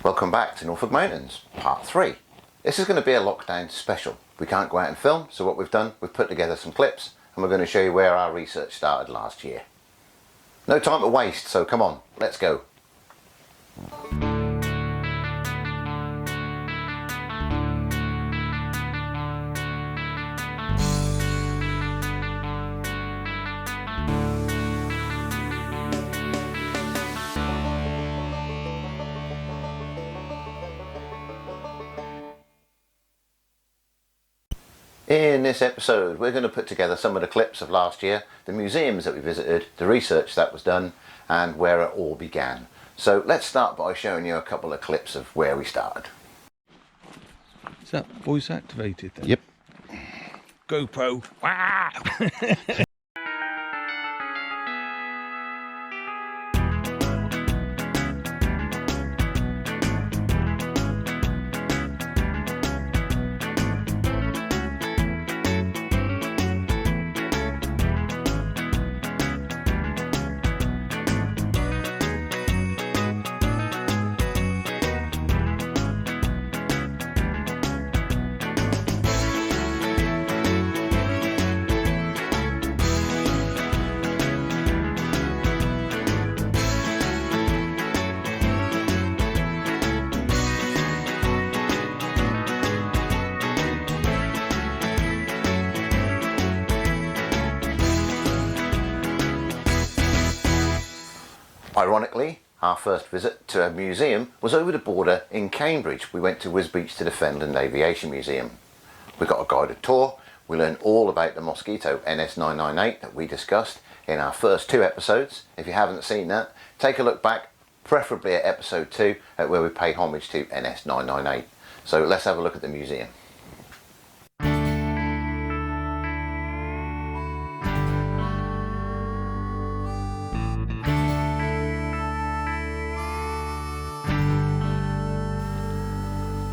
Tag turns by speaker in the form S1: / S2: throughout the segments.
S1: Welcome back to Norfolk Mountains, part 3. This is going to be a lockdown special. We can't go out and film, so what we've done, we've put together some clips and we're going to show you where our research started last year. No time to waste, so come on, let's go. In this episode we're going to put together some of the clips of last year, the museums that we visited, the research that was done and where it all began. So let's start by showing you a couple of clips of where we started.
S2: Is that voice activated then?
S1: Yep.
S2: GoPro.
S1: Ironically, our first visit to a museum was over the border in Cambridge. We went to Wisbech to the Fenland Aviation Museum. We got a guided tour. We learned all about the Mosquito NS998 that we discussed in our first 2 episodes. If you haven't seen that, take a look back, preferably at episode 2, at where we pay homage to NS998. So let's have a look at the museum.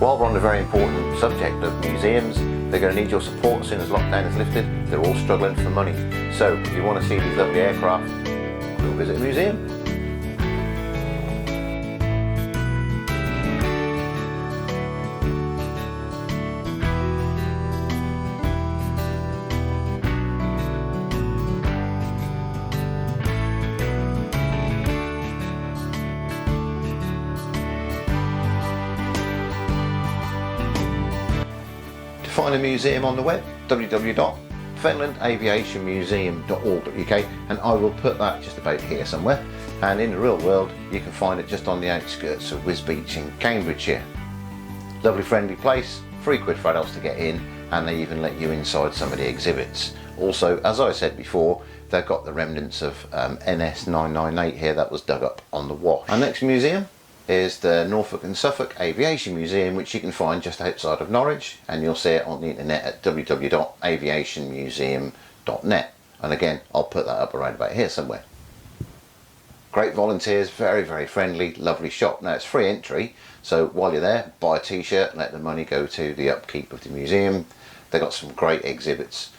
S1: While we're on the very important subject of museums, they're going to need your support as soon as lockdown is lifted. They're all struggling for money. So if you want to see these lovely aircraft, go visit a museum. Find a museum on the web, www.fenlandaviationmuseum.org.uk, and I will put that just about here somewhere. And in the real world you can find it just on the outskirts of Wisbech in Cambridgeshire. Lovely friendly place, £3 for adults to get in, and they even let you inside some of the exhibits. Also, as I said before, they've got the remnants of NS998 here that was dug up on the Wash. Our next museum is the Norfolk and Suffolk Aviation Museum, which you can find just outside of Norwich, and you'll see it on the internet at www.aviationmuseum.net, and again I'll put that up around about here somewhere. Great volunteers, very friendly, lovely shop. Now it's free entry, so while you're there, buy a t-shirt and let the money go to the upkeep of the museum. They've got some great exhibits.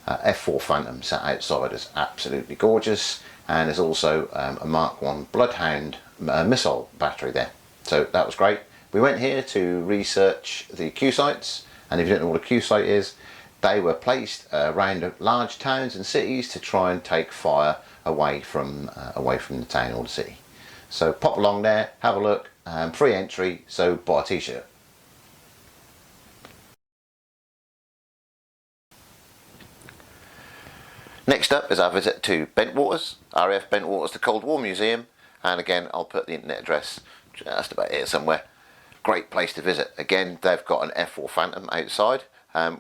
S1: F4 Phantom sat outside is absolutely gorgeous, and there's also a Mark 1 Bloodhound missile battery there, so that was great. We went here to research the Q sites, and if you don't know what a Q site is, they were placed around large towns and cities to try and take fire away from the town or the city. So pop along there, have a look, free entry, so buy a t-shirt. Next up is our visit to Bentwaters, RAF Bentwaters, the Cold War Museum, and again I'll put the internet address just about here somewhere. Great place to visit. Again, they've got an F4 Phantom outside,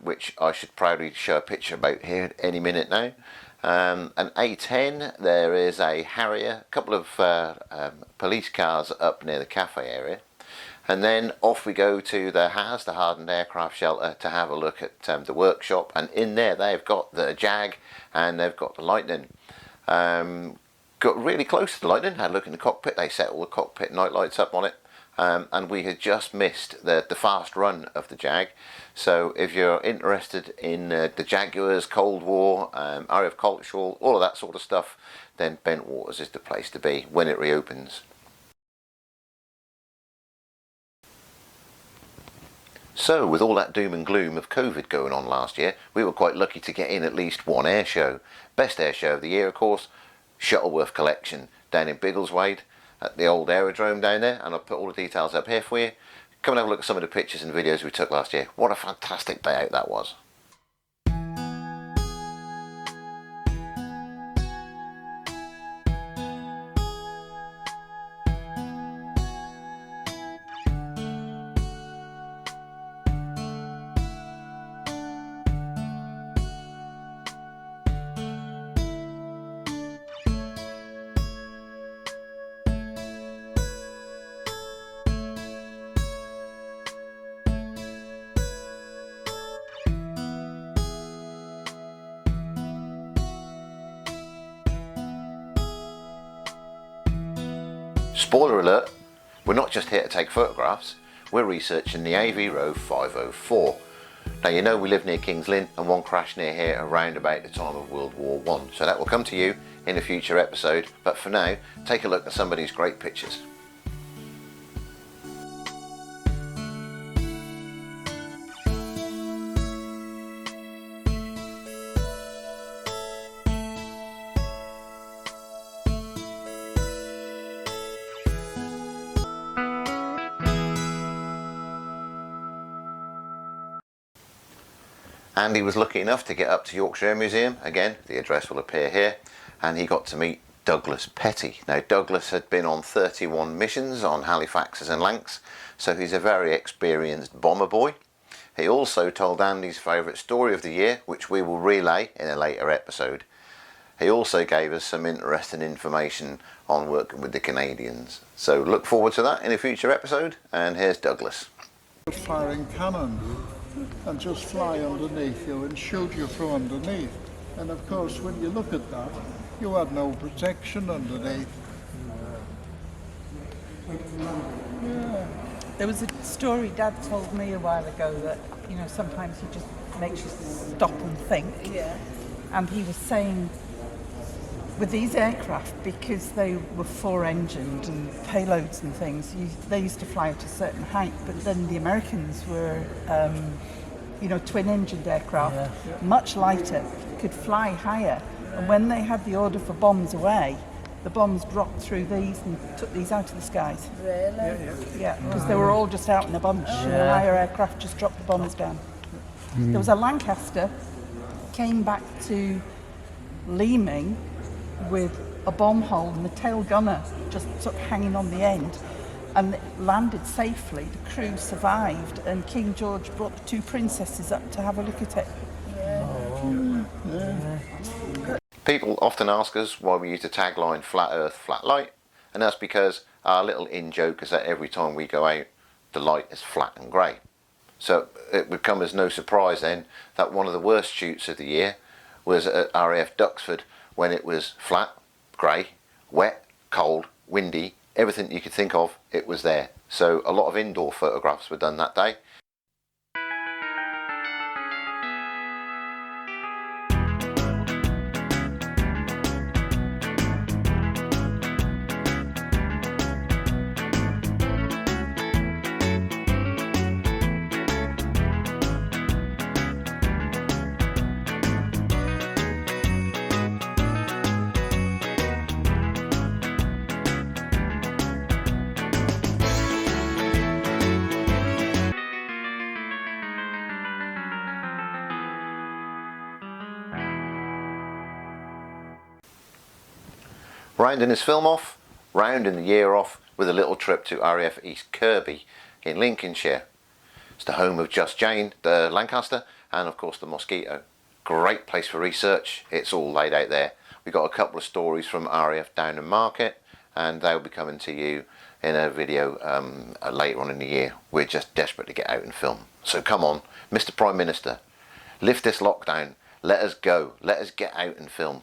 S1: which I should proudly show a picture about here any minute now. An A10, there is a Harrier, a couple of police cars up near the cafe area, and then off we go to the HAS, the Hardened Aircraft Shelter, to have a look at the workshop, and in there they've got the Jag and they've got the Lightning. Got really close to the Lightning, had a look in the cockpit. They set all the cockpit night lights up on it, and we had just missed the fast run of the Jag. So if you're interested in the Jaguars, Cold War, RAF Coltshaw, all of that sort of stuff, then Bentwaters is the place to be when it reopens. So with all that doom and gloom of COVID going on last year, we were quite lucky to get in at least one air show. Best air show of the year, of course, Shuttleworth Collection down in Biggleswade at the old aerodrome down there, and I'll put all the details up here for you. Come and have a look at some of the pictures and videos we took last year. What a fantastic day out that was. Spoiler alert, we're not just here to take photographs, we're researching the Avro 504. Now you know we live near Kings Lynn and one crashed near here around about the time of World War I, so that will come to you in a future episode, but for now, take a look at some of these great pictures. Andy was lucky enough to get up to Yorkshire Air Museum, again the address will appear here, and he got to meet Douglas Petty. Now Douglas had been on 31 missions on Halifaxes and Lancs, so he's a very experienced bomber boy. He also told Andy's favourite story of the year, which we will relay in a later episode. He also gave us some interesting information on working with the Canadians. So look forward to that in a future episode, and here's Douglas.
S3: Firing cannon and just fly underneath you and shoot you from underneath. And of course, when you look at that, you had no protection underneath. Yeah.
S4: There was a story Dad told me a while ago that, you know, sometimes he just makes you stop and think. Yeah. And he was saying with these aircraft, because they were four-engined and payloads and things, they used to fly at a certain height, but then the Americans were, twin-engined aircraft, much lighter, could fly higher. And when they had the order for bombs away, the bombs dropped through these and took these out of the skies.
S5: Really?
S4: Yeah, because they were all just out in a bunch. And the higher aircraft just dropped the bombs down. There was a Lancaster, came back to Leeming with a bomb hole and the tail gunner just sort of hanging on the end, and it landed safely. The crew survived, and King George brought the two princesses up to have a look at it.
S1: People often ask us why we use the tagline flat earth, flat light, and that's because our little in-joke is that every time we go out, the light is flat and grey. So it would come as no surprise then that one of the worst shoots of the year was at RAF Duxford, when it was flat, grey, wet, cold, windy, everything you could think of, it was there. So a lot of indoor photographs were done that day. Rounding his film off, rounding the year off with a little trip to RAF East Kirby in Lincolnshire. It's the home of Just Jane, the Lancaster, and of course the Mosquito. Great place for research, it's all laid out there. We've got a couple of stories from RAF Downham Market, and they'll be coming to you in a video later on in the year. We're just desperate to get out and film. So come on, Mr. Prime Minister, lift this lockdown, let us go, let us get out and film.